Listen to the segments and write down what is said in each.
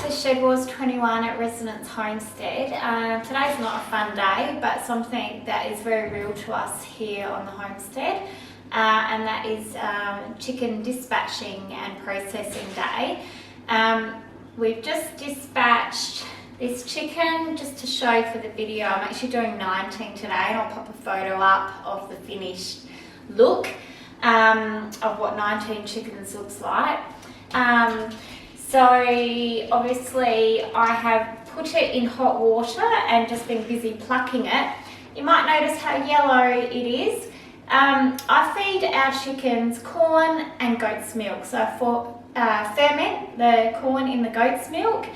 SHEDWARS21 at Residence Homestead. Today's not a fun day, but something that is very real to us here on the homestead, and that is chicken dispatching and processing day. We've just dispatched this chicken just to show for the video. I'm actually doing 19 today, and I'll pop a photo up of the finished look of what 19 chickens looks like. So obviously I have put it in hot water and just been busy plucking it. You might notice how yellow it is. I feed our chickens corn and goat's milk. So I ferment the corn in the goat's milk,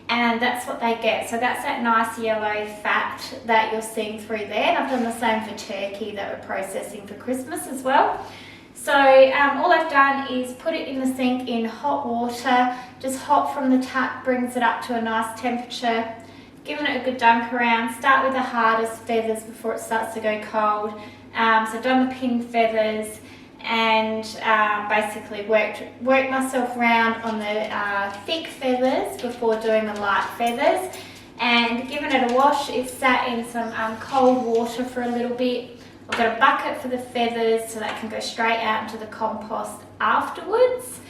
and that's what they get. So that's that nice yellow fat that you're seeing through there. And I've done the same for turkey that we're processing for Christmas as well. So all I've done is put it in the sink in hot water, just hot from the tap, brings it up to a nice temperature, giving it a good dunk around. Start with the hardest feathers before it starts to go cold. So I've done the pin feathers and basically worked myself around on the thick feathers before doing the light feathers, and given it a wash. It's sat in some cold water for a little bit. I've got a bucket for the feathers so that can go straight out into the compost afterwards.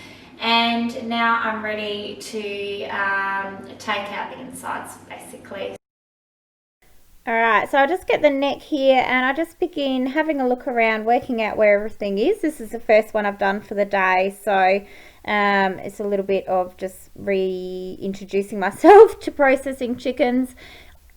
And now I'm ready to take out the insides, basically. Alright, so I just get the neck here and I just begin having a look around, working out where everything is. This is the first one I've done for the day, so it's a little bit of just reintroducing myself to processing chickens.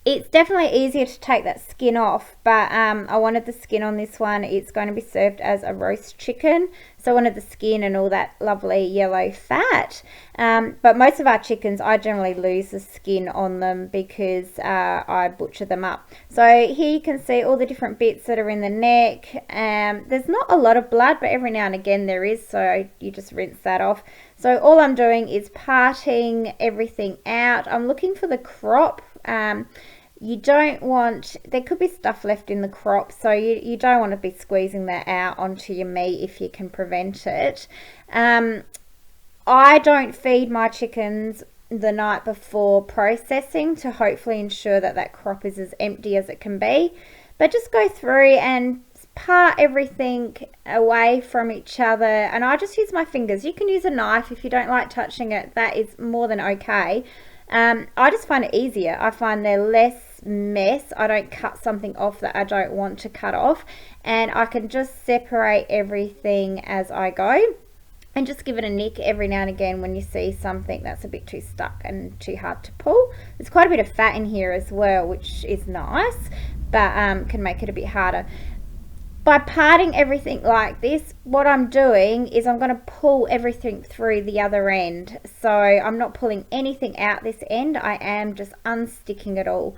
It's definitely easier to take that skin off, but I wanted the skin on this one. It's going to be served as a roast chicken, so I wanted the skin and all that lovely yellow fat. But most of our chickens, I generally lose the skin on them because I butcher them up. So here you can see all the different bits that are in the neck. There's not a lot of blood, but every now and again there is, so you just rinse that off. So all I'm doing is parting everything out. I'm looking for the crop. You don't want, there could be stuff left in the crop, so you don't want to be squeezing that out onto your meat if you can prevent it. I don't feed my chickens the night before processing to hopefully ensure that that crop is as empty as it can be, but just go through and part everything away from each other, and I just use my fingers. You can use a knife if you don't like touching it, that is more than okay. I just find it easier. I find they're less mess. I don't cut something off that I don't want to cut off, and I can just separate everything as I go and just give it a nick every now and again when you see something that's a bit too stuck and too hard to pull. There's quite a bit of fat in here as well, which is nice, but can make it a bit harder. By parting everything like this, what I'm doing is I'm going to pull everything through the other end. So I'm not pulling anything out this end, I am just unsticking it all.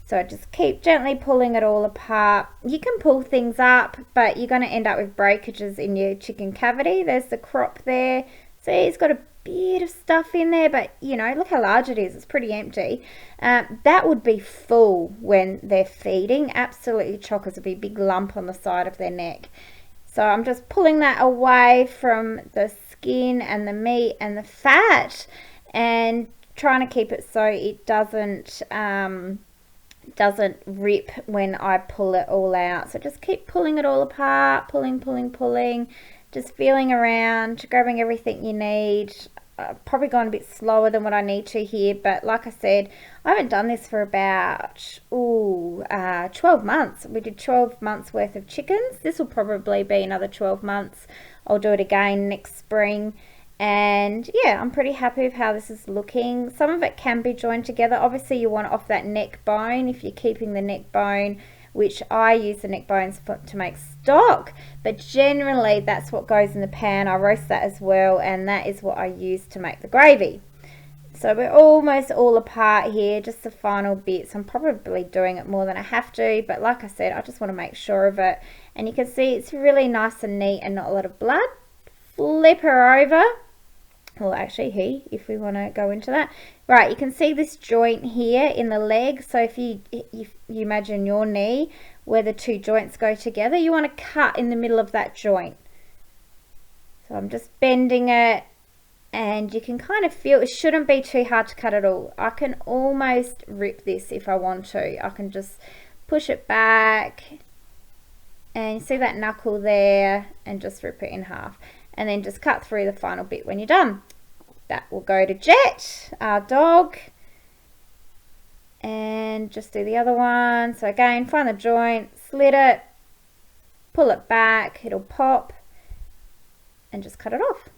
So just keep gently pulling it all apart. You can pull things up, but you're going to end up with breakages in your chicken cavity. There's the crop there. See, it's got a bit of stuff in there, but you know, look how large it is. It's pretty empty. That would be full when they're feeding. Absolutely chockers. Would be a big lump on the side of their neck. So I'm just pulling that away from the skin and the meat and the fat, and trying to keep it so it doesn't rip when I pull it all out. So just keep pulling it all apart, pulling, just feeling around, grabbing everything you need. Probably gone a bit slower than what I need to here, but like I said, I haven't done this for about 12 months. We did 12 months worth of chickens. This will probably be another 12 months. I'll do it again next spring. And yeah, I'm pretty happy with how this is looking. Some of it can be joined together. Obviously you want off that neck bone if you're keeping the neck bone, which I use the neck bones to make stock, but generally that's what goes in the pan. I roast that as well, and that is what I use to make the gravy. So we're almost all apart here, just the final bits. I'm probably doing it more than I have to, but like I said, I just want to make sure of it. And you can see it's really nice and neat and not a lot of blood. Flip her over. Well, actually, if we want to go into that. Right, you can see this joint here in the leg. So if you imagine your knee where the two joints go together, you want to cut in the middle of that joint. So I'm just bending it and you can kind of feel, it shouldn't be too hard to cut at all. I can almost rip this if I want to. I can just push it back, and you see that knuckle there, and just rip it in half, and then just cut through the final bit when you're done. That will go to Jet, our dog. And just do the other one. So again, find the joint, slit it, pull it back, it'll pop, and just cut it off.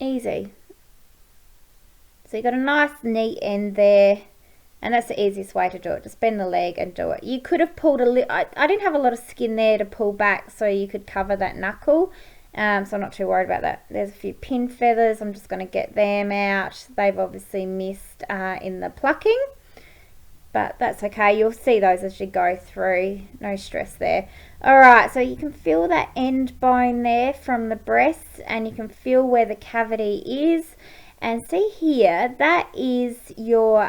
Easy. So you got a nice neat end there, and that's the easiest way to do it. Just bend the leg and do it. You could have pulled a little, I didn't have a lot of skin there to pull back, so you could cover that knuckle. So I'm not too worried about that. There's a few pin feathers. I'm just going to get them out. They've obviously missed in the plucking, but that's okay. You'll see those as you go through. No stress there. Alright, so you can feel that end bone there from the breast, and you can feel where the cavity is. And see here, that is your,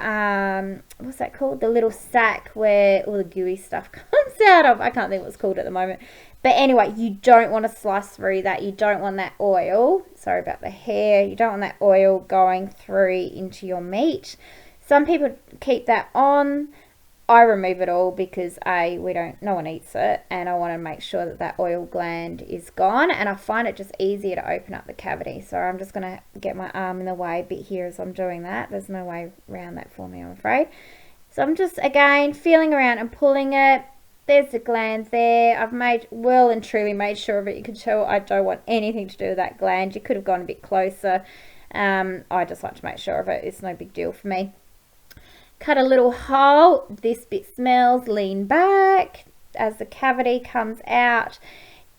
what's that called? The little sac where all the gooey stuff comes out of. I can't think what it's called at the moment. But anyway, you don't want to slice through that. You don't want that oil. Sorry about the hair. You don't want that oil going through into your meat. Some people keep that on. I remove it all because no one eats it, and I want to make sure that that oil gland is gone, and I find it just easier to open up the cavity. So I'm just going to get my arm in the way a bit here as I'm doing that. There's no way around that for me, I'm afraid. So I'm just, again, feeling around and pulling it. There's the gland there. I've well and truly made sure of it. You can tell I don't want anything to do with that gland. You could have gone a bit closer. I just like to make sure of it. It's no big deal for me. Cut a little hole. This bit smells. Lean back as the cavity comes out.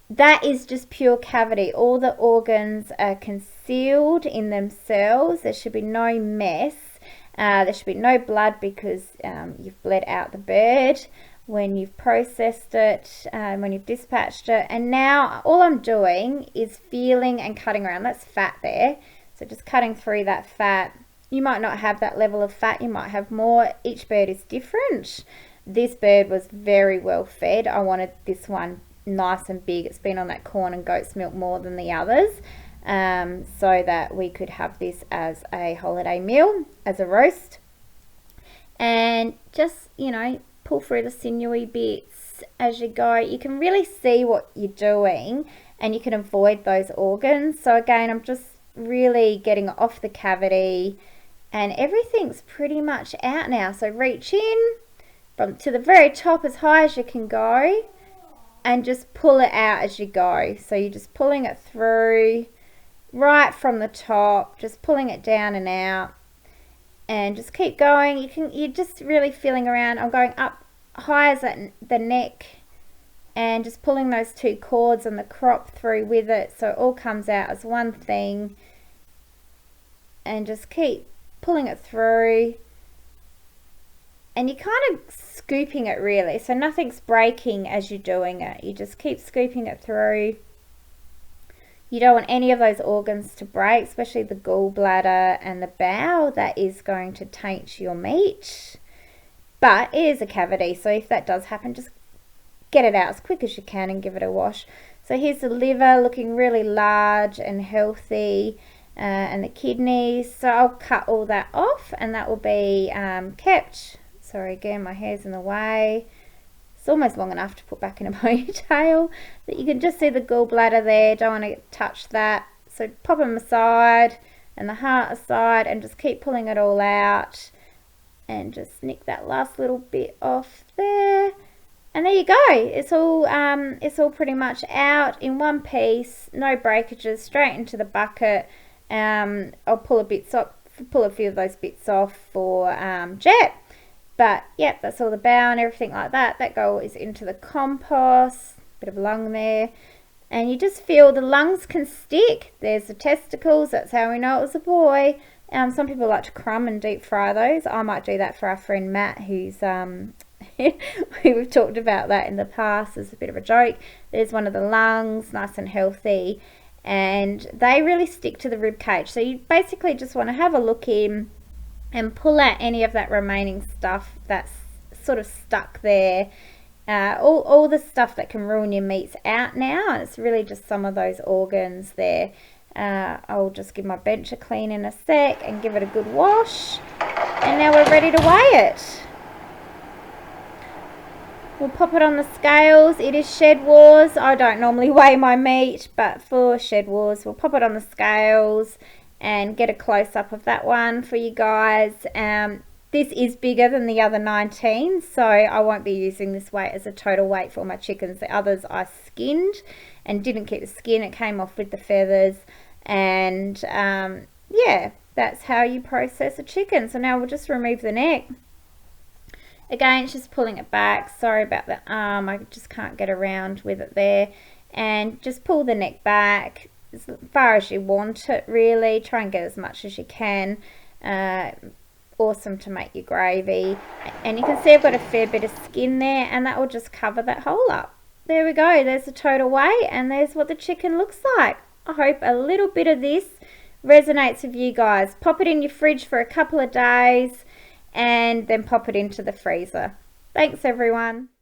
That is just pure cavity. All the organs are concealed in themselves. There should be no mess. There should be no blood because you've bled out the bird when you've processed it, when you've dispatched it. And now all I'm doing is feeling and cutting around. That's fat there. So just cutting through that fat. You might not have that level of fat. You might have more. Each bird is different. This bird was very well fed. I wanted this one nice and big. It's been on that corn and goat's milk more than the others, so that we could have this as a holiday meal, as a roast. And just, you know, pull through the sinewy bits as you go. You can really see what you're doing, and you can avoid those organs. So again, I'm just really getting off the cavity, and everything's pretty much out now. So reach in from to the very top as high as you can go, and just pull it out as you go. So you're just pulling it through right from the top, just pulling it down and out, and just keep going. You're just really feeling around. I'm going up high as the neck, and just pulling those two cords and the crop through with it, so it all comes out as one thing, and just keep pulling it through. And you're kind of scooping it really, so nothing's breaking as you're doing it. You just keep scooping it through. You don't want any of those organs to break, especially the gallbladder and the bowel. That is going to taint your meat. But it is a cavity, so if that does happen, just get it out as quick as you can and give it a wash. So here's the liver looking really large and healthy, and the kidneys. So I'll cut all that off, and that will be kept. Sorry, again, my hair's in the way. It's almost long enough to put back in a ponytail. But you can just see the gallbladder there. Don't want to touch that. So pop them aside, and the heart aside, and just keep pulling it all out. And just nick that last little bit off there, and there you go. It's all pretty much out in one piece. No breakages. Straight into the bucket. I'll pull a few of those bits off for Jet. But yep, that's all the bowel and everything like that. That goes into the compost. Bit of lung there, and you just feel the lungs can stick. There's the testicles. That's how we know it was a boy. Some people like to crumb and deep fry those. I might do that for our friend Matt, who's we've talked about that in the past as a bit of a joke. There's one of the lungs, nice and healthy, and they really stick to the rib cage. So you basically just want to have a look in and pull out any of that remaining stuff that's sort of stuck there. all the stuff that can ruin your meat's out now, and it's really just some of those organs there. I'll just give my bench a clean in a sec and give it a good wash, and now we're ready to weigh it. We'll pop it on the scales. It is Shedwars. I don't normally weigh my meat, but for Shedwars, we'll pop it on the scales and get a close-up of that one for you guys. This is bigger than the other 19, so I won't be using this weight as a total weight for my chickens. The others I skinned and didn't keep the skin. It came off with the feathers, and yeah, that's how you process a chicken. So now we'll just remove the neck. Again, it's just pulling it back. Sorry about the arm, I just can't get around with it there. And just pull the neck back as far as you want it, really. Try and get as much as you can. Awesome to make your gravy. And you can see I've got a fair bit of skin there, and that will just cover that hole up. There we go, there's the total weight, and there's what the chicken looks like. I hope a little bit of this resonates with you guys. Pop it in your fridge for a couple of days, and then pop it into the freezer. Thanks everyone.